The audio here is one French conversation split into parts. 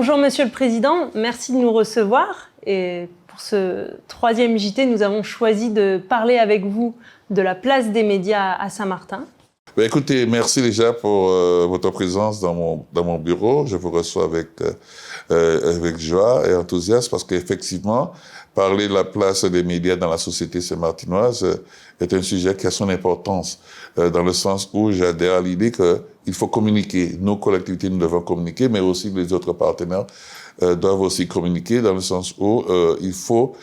Bonjour Monsieur le Président, merci de nous recevoir. Et pour ce 3e JT, nous avons choisi de parler avec vous de la place des médias à Saint-Martin. Écoutez, merci déjà pour votre présence dans mon bureau. Je vous reçois avec joie et enthousiasme parce qu'effectivement, parler de la place des médias dans la société saint-martinoise est un sujet qui a son importance, dans le sens où j'adhère à l'idée qu'il faut communiquer. Nos collectivités, nous devons communiquer, mais aussi les autres partenaires doivent aussi communiquer, dans le sens où il faut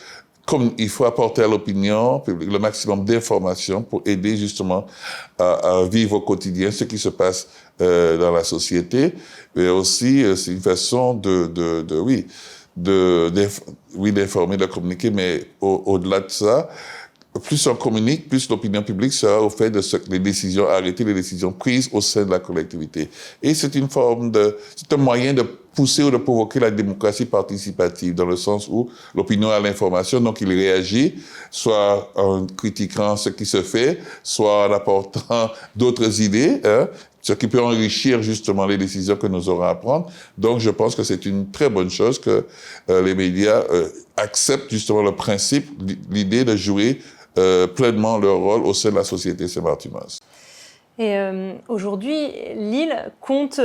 apporter à l'opinion publique le maximum d'informations pour aider justement à vivre au quotidien ce qui se passe dans la société. Mais aussi, c'est une façon d'informer, de communiquer, mais au-delà de ça, plus on communique, plus l'opinion publique sera au fait de les décisions arrêtées, les décisions prises au sein de la collectivité. Et c'est c'est un moyen de pousser ou de provoquer la démocratie participative, dans le sens où l'opinion a l'information, donc il réagit, soit en critiquant ce qui se fait, soit en apportant d'autres idées, ce qui peut enrichir justement les décisions que nous aurons à prendre. Donc je pense que c'est une très bonne chose que les médias acceptent justement le principe, l'idée de jouer pleinement leur rôle au sein de la société saint-martinoise. Et aujourd'hui, Lille compte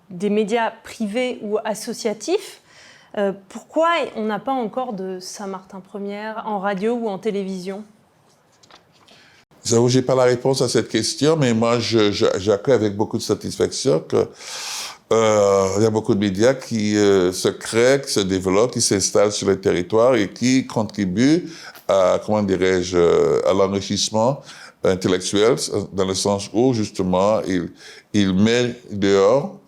des médias privés ou associatifs. Pourquoi on n'a pas encore de Saint-Martin Première en radio ou en télévision ? J'avoue, j'ai pas la réponse à cette question, mais moi, j'accueille avec beaucoup de satisfaction que il y a beaucoup de médias qui se créent, qui se développent, qui s'installent sur le territoire et qui contribuent à, à l'enrichissement intellectuel, dans le sens où, justement, il met dehors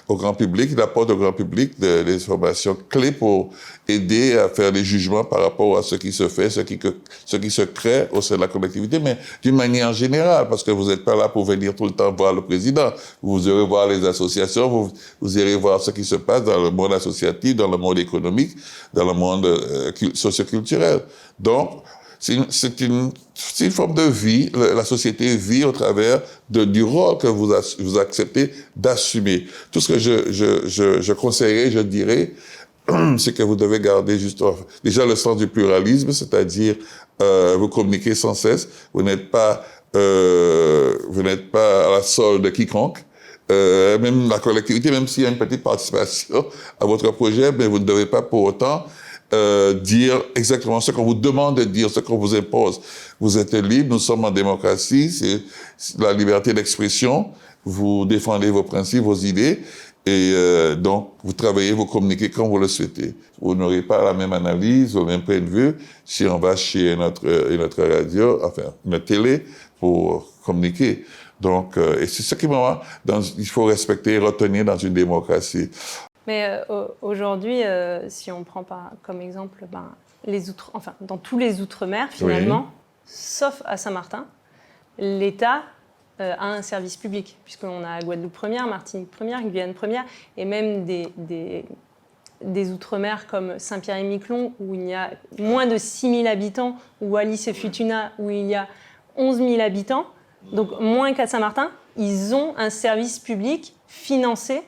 au grand public, il apporte au grand public des informations clés pour aider à faire des jugements par rapport à ce qui se fait, ce qui se crée au sein de la collectivité, mais d'une manière générale, parce que vous n'êtes pas là pour venir tout le temps voir le président. Vous irez voir les associations, vous irez voir ce qui se passe dans le monde associatif, dans le monde économique, dans le monde socioculturel. Donc, c'est une forme de vie. La société vit au travers du rôle que vous acceptez d'assumer. Tout ce que je conseillerais, je dirais, c'est que vous devez garder déjà le sens du pluralisme, c'est-à-dire vous communiquez sans cesse. Vous n'êtes pas à la solde de quiconque. Même la collectivité, même s'il y a une petite participation à votre projet, mais vous ne devez pas pour autant dire exactement ce qu'on vous demande de dire, ce qu'on vous impose. Vous êtes libre, nous sommes en démocratie, c'est la liberté d'expression, vous défendez vos principes, vos idées, et donc vous travaillez, vous communiquez comme vous le souhaitez. Vous n'aurez pas la même analyse, le même point de vue si on va chez notre radio, enfin notre télé, pour communiquer. Donc, et c'est ce qui il faut respecter et retenir dans une démocratie. Mais aujourd'hui, si on prend comme exemple dans tous les Outre-mer, finalement, oui, sauf à Saint-Martin, l'État a un service public, puisqu'on a Guadeloupe Première, Martinique Première, Guyane Première, et même des Outre-mer comme Saint-Pierre-et-Miquelon, où il y a moins de 6 000 habitants, ou Wallis et Futuna, où il y a 11 000 habitants, donc moins qu'à Saint-Martin, ils ont un service public financé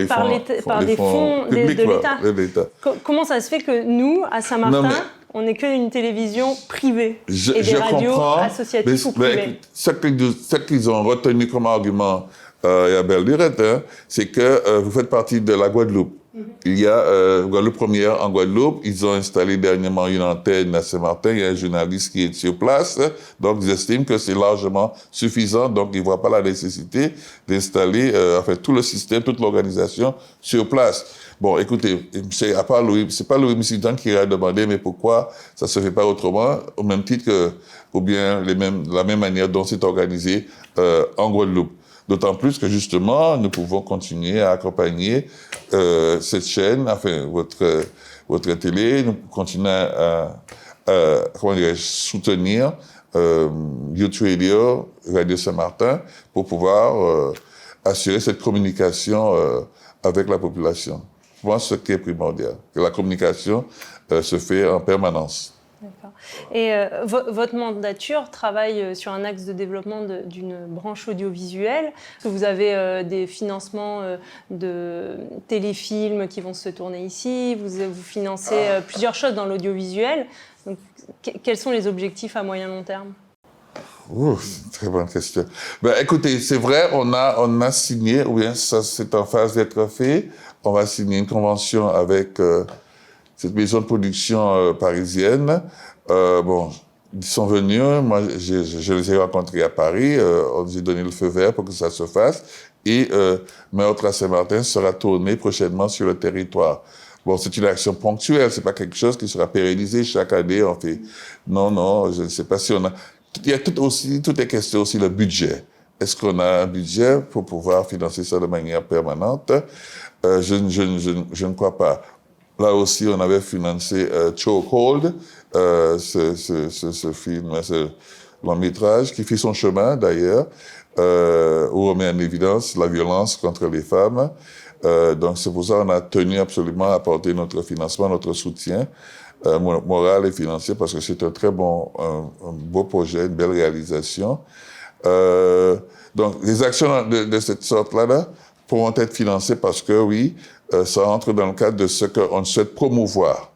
par des fonds de l'État. Comment ça se fait que nous, à Saint-Martin, on n'est qu'une télévision privée et des radios associatives ou privées? Ce qu'ils ont retenu comme argument, et à belle lurette, c'est que vous faites partie de la Guadeloupe. Il y a Guadeloupe Première en Guadeloupe. Ils ont installé dernièrement une antenne à Saint-Martin. Il y a un journaliste qui est sur place. Donc, ils estiment que c'est largement suffisant. Donc, ils ne voient pas la nécessité d'installer tout le système, toute l'organisation sur place. Bon, écoutez, c'est pas Louis Missidan qui a demandé, mais pourquoi ça ne se fait pas autrement, au même titre que, ou bien la même manière dont c'est organisé en Guadeloupe. D'autant plus que, justement, nous pouvons continuer à accompagner cette chaîne, votre télé, nous continuons à soutenir Youth Radio, Radio Saint-Martin, pour pouvoir assurer cette communication avec la population. Je pense que ce qui est primordial, que la communication se fait en permanence. D'accord. Et votre mandature travaille sur un axe de développement d'une branche audiovisuelle. Vous avez des financements de téléfilms qui vont se tourner ici. Vous financez plusieurs choses dans l'audiovisuel. Donc, quels sont les objectifs à moyen long terme? C'est une très bonne question. Ben, écoutez, c'est vrai, on a signé, ou bien ça c'est en phase d'être fait. On va signer une convention avec cette maison de production parisienne. Bon, ils sont venus, moi je les ai rencontrés à Paris, on nous a donné le feu vert pour que ça se fasse. Et Meurtre à Saint-Martin sera tourné prochainement sur le territoire. Bon, c'est une action ponctuelle, c'est pas quelque chose qui sera pérennisé chaque année. On fait non, je ne sais pas si on a. Il y a tout est question aussi le budget. Est-ce qu'on a un budget pour pouvoir financer ça de manière permanente? Je ne crois pas. Là aussi, on avait financé Chokehold, ce film, ce long métrage qui fait son chemin d'ailleurs, où on met en évidence la violence contre les femmes. Donc c'est pour ça qu'on a tenu absolument à apporter notre financement, notre soutien moral et financier, parce que c'est un très bon, un beau projet, une belle réalisation. Donc les actions de cette sorte-là pourront être financées parce que oui, ça entre dans le cadre de ce qu'on souhaite promouvoir.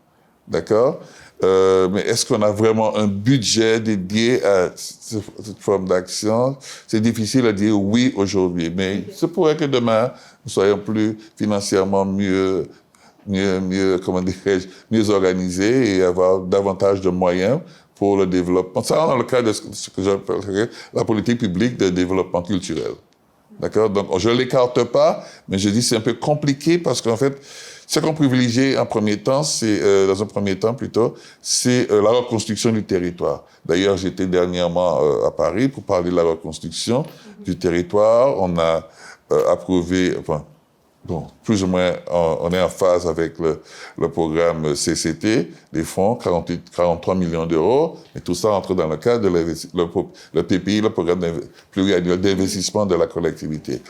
D'accord? Mais est-ce qu'on a vraiment un budget dédié à cette forme d'action? C'est difficile à dire oui aujourd'hui, mais il se pourrait que demain, nous soyons plus financièrement mieux, comment dirais-je, mieux organisés et avoir davantage de moyens pour le développement. Ça rentre dans le cadre de ce que j'appellerais la politique publique de développement culturel. D'accord? Donc, je ne l'écarte pas, mais je dis c'est un peu compliqué parce qu'en fait, ce qu'on privilégie en premier temps, c'est, dans un premier temps plutôt, c'est la reconstruction du territoire. D'ailleurs, j'étais dernièrement à Paris pour parler de la reconstruction du territoire. On a approuvé, enfin, bon, plus ou moins, on est en phase avec le programme CCT, les fonds, 43 millions d'euros, et tout ça entre dans le cadre de le PPI, le programme pluriannuel d'investissement de la collectivité.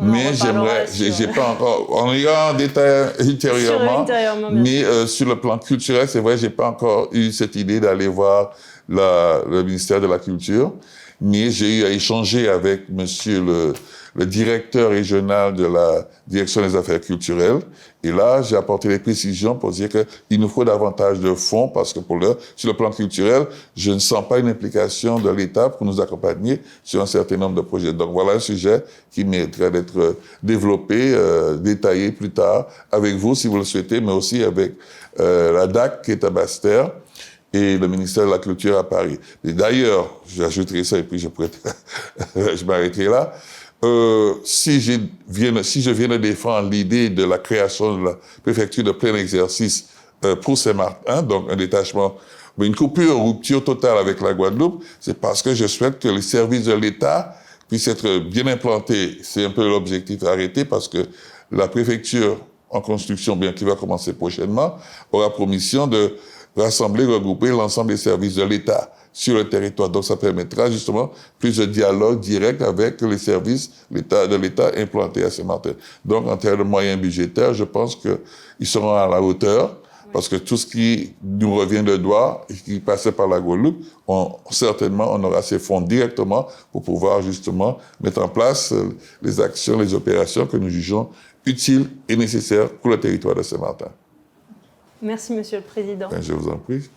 Mais j'aimerais, j'ai pas encore, on ira en détail ultérieurement, mais sur le plan culturel, c'est vrai, j'ai pas encore eu cette idée d'aller voir le ministère de la Culture, mais j'ai eu à échanger avec monsieur le directeur régional de la direction des affaires culturelles. Et là, j'ai apporté des précisions pour dire qu'il nous faut davantage de fonds parce que sur le plan culturel, je ne sens pas une implication de l'État pour nous accompagner sur un certain nombre de projets. Donc voilà un sujet qui mériterait d'être développé, détaillé plus tard avec vous si vous le souhaitez, mais aussi avec la DAC qui est à Basse-Terre et le ministère de la Culture à Paris. Et d'ailleurs, j'ajouterai ça et puis je m'arrêterai là. Si je viens de défendre l'idée de la création de la préfecture de plein exercice pour Saint-Martin, donc un détachement, une rupture totale avec la Guadeloupe, c'est parce que je souhaite que les services de l'État puissent être bien implantés. C'est un peu l'objectif arrêté parce que la préfecture en construction, bien qui va commencer prochainement, aura pour mission de rassembler, regrouper l'ensemble des services de l'État sur le territoire. Donc, ça permettra justement plus de dialogue direct avec les services de l'État implantés à Saint-Martin. Donc, en termes de moyens budgétaires, je pense qu'ils seront à la hauteur parce que tout ce qui nous revient de droit et qui passait par la Guadeloupe, certainement, on aura ces fonds directement pour pouvoir justement mettre en place les actions, les opérations que nous jugeons utiles et nécessaires pour le territoire de Saint-Martin. Merci, Monsieur le Président. Je vous en prie.